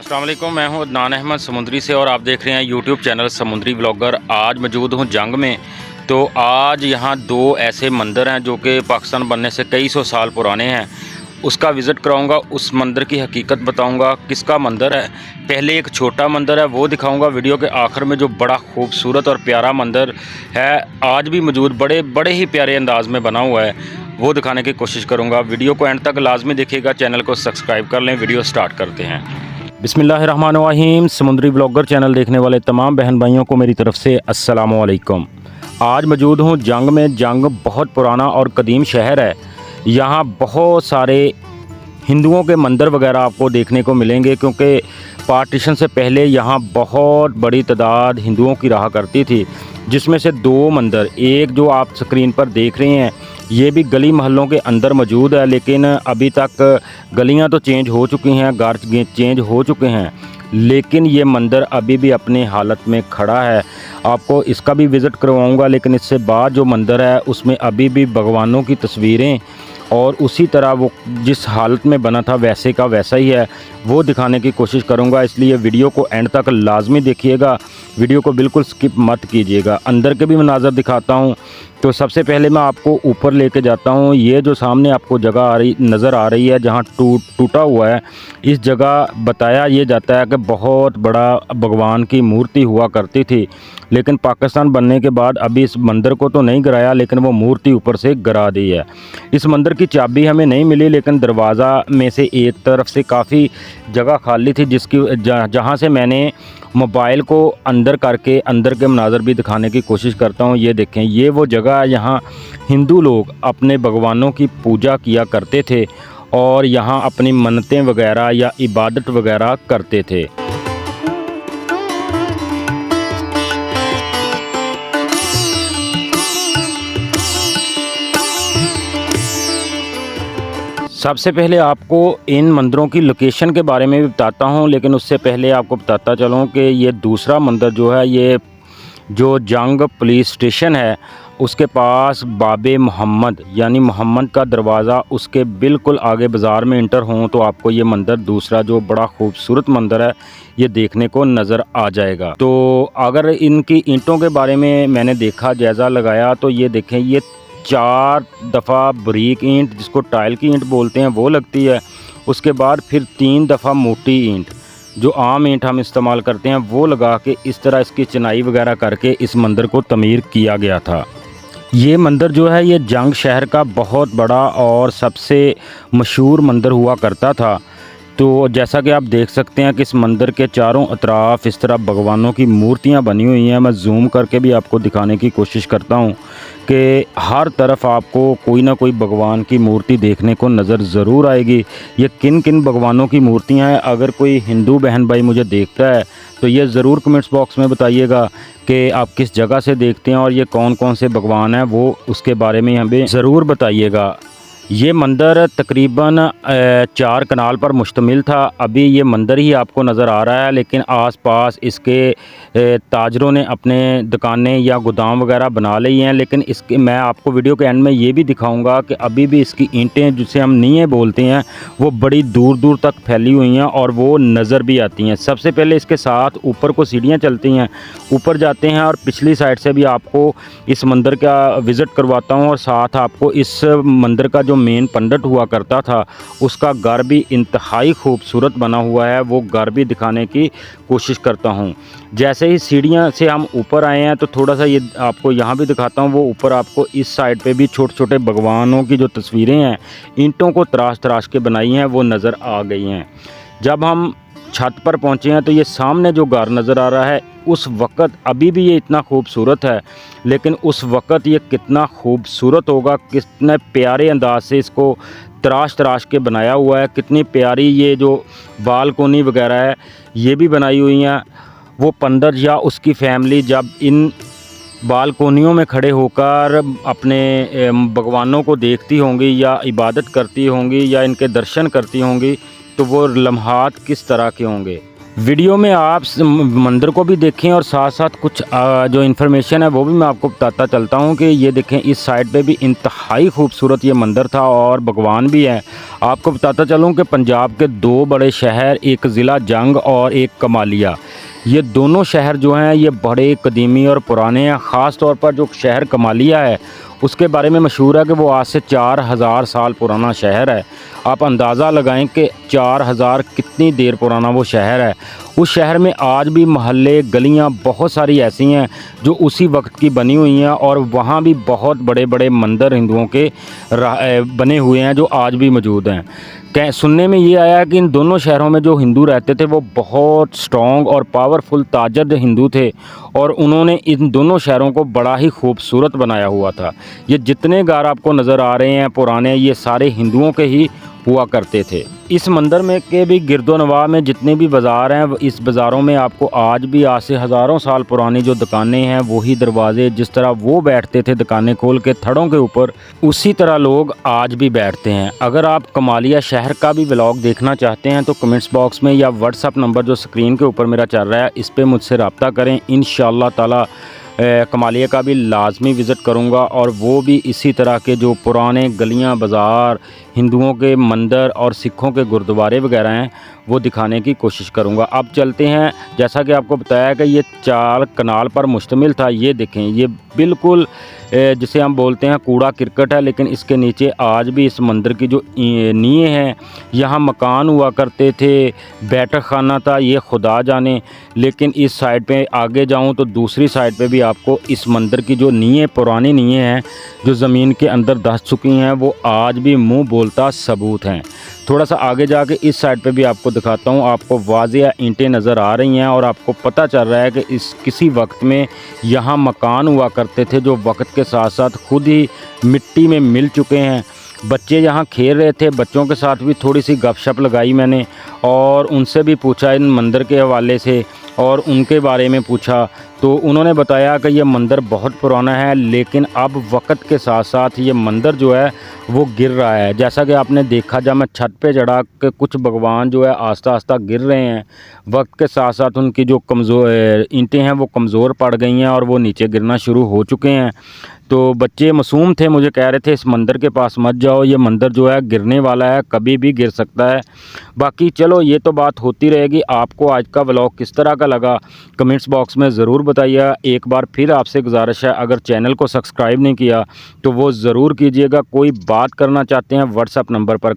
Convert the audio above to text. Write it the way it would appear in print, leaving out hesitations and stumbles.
अस्सलाम वालेकुम, मैं हूं अदनान अहमद समुंदरी से और आप देख रहे हैं यूट्यूब चैनल समुंदरी ब्लॉगर। आज मौजूद हूं जंग में। तो आज यहां दो ऐसे मंदिर हैं जो कि पाकिस्तान बनने से कई सौ साल पुराने हैं। उसका विज़िट कराऊंगा, उस मंदिर की हकीकत बताऊंगा किसका मंदिर है। पहले एक छोटा मंदिर है वो दिखाऊंगा, वीडियो के आखिर में जो बड़ा खूबसूरत और प्यारा मंदिर है आज भी मौजूद, बड़े ही प्यारे अंदाज में बना हुआ है, वो दिखाने की कोशिश करूँगा। वीडियो को एंड तक लाजमी देखिएगा, चैनल को सब्सक्राइब कर लें। वीडियो स्टार्ट करते हैं। बिस्मिल्लाहिर्रहमानिर्रहीम। समुद्री ब्लॉगर चैनल देखने वाले तमाम बहन भाइयों को मेरी तरफ से अस्सलाम वालेकुम। आज मौजूद हूँ जंग में। जंग बहुत पुराना और कदीम शहर है। यहाँ बहुत सारे हिंदुओं के मंदिर वगैरह आपको देखने को मिलेंगे, क्योंकि पार्टीशन से पहले यहाँ बहुत बड़ी तादाद हिंदुओं की रहा करती थी, जिसमें से दो मंदिर, एक जो आप स्क्रीन पर देख रहे हैं ये भी गली महलों के अंदर मौजूद है, लेकिन अभी तक गलियां तो चेंज हो चुकी हैं, घर चेंज हो चुके हैं, लेकिन ये मंदिर अभी भी अपनी हालत में खड़ा है। आपको इसका भी विज़िट करवाऊंगा, लेकिन इससे बाद जो मंदिर है उसमें अभी भी भगवानों की तस्वीरें और उसी तरह वो जिस हालत में बना था वैसे का वैसा ही है, वो दिखाने की कोशिश करूंगा। इसलिए वीडियो को एंड तक लाजमी देखिएगा, वीडियो को बिल्कुल स्किप मत कीजिएगा। अंदर के भी मनाज़र दिखाता हूं। तो सबसे पहले मैं आपको ऊपर लेके जाता हूं। ये जो सामने आपको जगह नज़र आ रही है जहां टूटा हुआ है, इस जगह बताया ये जाता है कि बहुत बड़ा भगवान की मूर्ति हुआ करती थी, लेकिन पाकिस्तान बनने के बाद अभी इस मंदिर को तो नहीं गिराया, लेकिन वो मूर्ति ऊपर से गिरा दी है। इस मंदिर की चाबी हमें नहीं मिली, लेकिन दरवाज़ा में से एक तरफ से काफ़ी जगह खाली थी, जहाँ से मैंने मोबाइल को अंदर करके अंदर के मनाज़र भी दिखाने की कोशिश करता हूँ। ये देखें, ये वो जगह है यहाँ हिंदू लोग अपने भगवानों की पूजा किया करते थे और यहाँ अपनी मन्नतें वगैरह या इबादत वगैरह करते थे। सबसे पहले आपको इन मंदिरों की लोकेशन के बारे में भी बताता हूं, लेकिन उससे पहले आपको बताता चलूं कि ये दूसरा मंदिर जो है, ये जो जंग पुलिस स्टेशन है उसके पास बाबे मोहम्मद यानी मोहम्मद का दरवाज़ा, उसके बिल्कुल आगे बाज़ार में इंटर हों तो आपको ये मंदिर दूसरा जो बड़ा खूबसूरत मंदिर है ये देखने को नज़र आ जाएगा। तो अगर इनकी ईंटों के बारे में मैंने देखा, जायज़ा लगाया, तो ये देखें, ये 4 दफ़ा बारीक ईंट जिसको टाइल की ईंट बोलते हैं वो लगती है। उसके बाद फिर 3 दफ़ा मोटी ईंट जो आम ईंट हम इस्तेमाल करते हैं वो लगा के इस तरह इसकी चिनाई वगैरह करके इस मंदिर को तमीर किया गया था। ये मंदिर जो है ये जंग शहर का बहुत बड़ा और सबसे मशहूर मंदिर हुआ करता था। तो जैसा कि आप देख सकते हैं कि इस मंदिर के चारों अतराफ इस तरह भगवानों की मूर्तियां बनी हुई हैं। मैं जूम करके भी आपको दिखाने की कोशिश करता हूं कि हर तरफ आपको कोई ना कोई भगवान की मूर्ति देखने को नज़र ज़रूर आएगी। ये किन किन भगवानों की मूर्तियां हैं, अगर कोई हिंदू बहन भाई मुझे देखता है तो ये ज़रूर कमेंट्स बॉक्स में बताइएगा कि आप किस जगह से देखते हैं और ये कौन कौन से भगवान हैं, वो उसके बारे में हमें ज़रूर बताइएगा। ये मंदिर तकरीबन 4 कनाल पर मुश्तमिल था। अभी ये मंदिर ही आपको नज़र आ रहा है, लेकिन आसपास इसके ताजरों ने अपने दुकानें या गोदाम वगैरह बना ली हैं। लेकिन इसके मैं आपको वीडियो के एंड में ये भी दिखाऊंगा कि अभी भी इसकी ईंटें जिसे हम नींवें बोलते हैं वो बड़ी दूर दूर तक फैली हुई हैं और वो नज़र भी आती हैं। सबसे पहले इसके साथ ऊपर को सीढ़ियाँ चलती हैं, ऊपर जाते हैं और पिछली साइड से भी आपको इस मंदिर का विज़िट करवाता हूँ, और साथ आपको इस मंदिर का जो मेन पंडित हुआ करता था उसका घर भी इंतहाई खूबसूरत बना हुआ है, वो घर भी दिखाने की कोशिश करता हूँ। जैसे ही सीढ़ियाँ से हम ऊपर आए हैं तो थोड़ा सा ये आपको यहाँ भी दिखाता हूँ। वो ऊपर आपको इस साइड पे भी छोटे छोटे भगवानों की जो तस्वीरें हैं ईंटों को तराश तराश के बनाई हैं वो नज़र आ गई हैं। जब हम छत पर पहुँचे हैं तो ये सामने जो घर नज़र आ रहा है उस वक़्त अभी भी ये इतना खूबसूरत है, लेकिन उस वक़्त ये कितना खूबसूरत होगा, कितने प्यारे अंदाज से इसको तराश तराश के बनाया हुआ है। कितनी प्यारी ये जो बालकोनी वगैरह है ये भी बनाई हुई हैं। वो पंडित या उसकी फैमिली जब इन बालकोनियों में खड़े होकर अपने भगवानों को देखती होंगी या इबादत करती होंगी या इनके दर्शन करती होंगी तो वो लम्हात किस तरह के होंगे। वीडियो में आप मंदिर को भी देखें और साथ साथ कुछ जो इन्फॉर्मेशन है वो भी मैं आपको बताता चलता हूँ कि ये देखें, इस साइड पे भी इंतहाई खूबसूरत ये मंदिर था और भगवान भी है। आपको बताता चलूँ कि पंजाब के दो बड़े शहर, एक ज़िला जंग और एक कमालिया, ये दोनों शहर जो हैं ये बड़े कदीमी और पुराने हैं। ख़ास तौर पर जो शहर कमालिया है उसके बारे में मशहूर है कि वो आज से 4000 साल पुराना शहर है। आप अंदाज़ा लगाएं कि 4000 कितनी देर पुराना वो शहर है। उस शहर में आज भी मोहल्ले, गलियां बहुत सारी ऐसी हैं जो उसी वक्त की बनी हुई हैं, और वहाँ भी बहुत बड़े बड़े मंदिर हिंदुओं के बने हुए हैं जो आज भी मौजूद हैं। सुनने में ये आया कि इन दोनों शहरों में जो हिंदू रहते थे वो बहुत स्ट्रॉन्ग और पावरफुल ताजर हिंदू थे, और उन्होंने इन दोनों शहरों को बड़ा ही खूबसूरत बनाया हुआ था। ये जितने घर आपको नज़र आ रहे हैं पुराने, ये सारे हिंदुओं के ही हुआ करते थे। इस मंदिर में के भी गिरदोनवा में जितने भी बाज़ार हैं, इस बाज़ारों में आपको आज भी आज से हज़ारों साल पुरानी जो दुकानें हैं, वही दरवाजे, जिस तरह वो बैठते थे दुकानें खोल के थड़ों के ऊपर, उसी तरह लोग आज भी बैठते हैं। अगर आप कमालिया शहर का भी व्लॉग देखना चाहते हैं तो कमेंट्स बॉक्स में या व्हाट्सअप नंबर जो स्क्रीन के ऊपर मेरा चल रहा है इस पर मुझसे रब्ता करें। इंशाअल्लाह ताला कमालिया का भी लाजमी विज़िट करूँगा, और वो भी इसी तरह के जो पुराने गलियाँ, बाज़ार, हिंदुओं के मंदिर और सिखों के गुरुद्वारे वगैरह हैं वो दिखाने की कोशिश करूँगा। अब चलते हैं, जैसा कि आपको बताया कि ये 4 कनाल पर मुश्तमिल था। ये देखें, ये बिल्कुल जिसे हम बोलते हैं कूड़ा क्रिकेट है, लेकिन इसके नीचे आज भी इस मंदिर की जो नींवें हैं, यहाँ मकान हुआ करते थे, बैठक खाना था, ये खुदा जाने। लेकिन इस साइड पे आगे जाऊँ तो दूसरी साइड पे भी आपको इस मंदिर की जो नींवें, पुरानी नींवें हैं जो ज़मीन के अंदर धंस चुकी हैं, वो आज भी मुँह बोलता सबूत हैं। थोड़ा सा आगे जाके इस साइड पे भी आपको दिखाता हूँ, आपको वाज़ेह ईंटें नज़र आ रही हैं, और आपको पता चल रहा है कि इस किसी वक्त में यहाँ मकान हुआ करते थे जो वक्त के साथ साथ खुद ही मिट्टी में मिल चुके हैं। बच्चे यहाँ खेल रहे थे, बच्चों के साथ भी थोड़ी सी गपशप लगाई मैंने, और उनसे भी पूछा इन मंदिर के हवाले से, और उनके बारे में पूछा तो उन्होंने बताया कि ये मंदिर बहुत पुराना है, लेकिन अब वक्त के साथ साथ ये मंदिर जो है वो गिर रहा है। जैसा कि आपने देखा, जब मैं छत पे चढ़ा कि कुछ भगवान जो है आस्ता आस्ता गिर रहे हैं, वक्त के साथ साथ उनकी जो कमज़ोर ईंटें हैं वो कमज़ोर पड़ गई हैं और वो नीचे गिरना शुरू हो चुके हैं। तो बच्चे मासूम थे, मुझे कह रहे थे इस मंदिर के पास मत जाओ, ये मंदिर जो है गिरने वाला है, कभी भी गिर सकता है। बाकी चलो ये तो बात होती रहेगी। आपको आज का व्लॉग किस तरह का लगा कमेंट्स बॉक्स में ज़रूर बताइए। एक बार फिर आपसे गुजारिश है, अगर चैनल को सब्सक्राइब नहीं किया तो वो ज़रूर कीजिएगा। कोई बात करना चाहते हैं व्हाट्सअप नंबर पर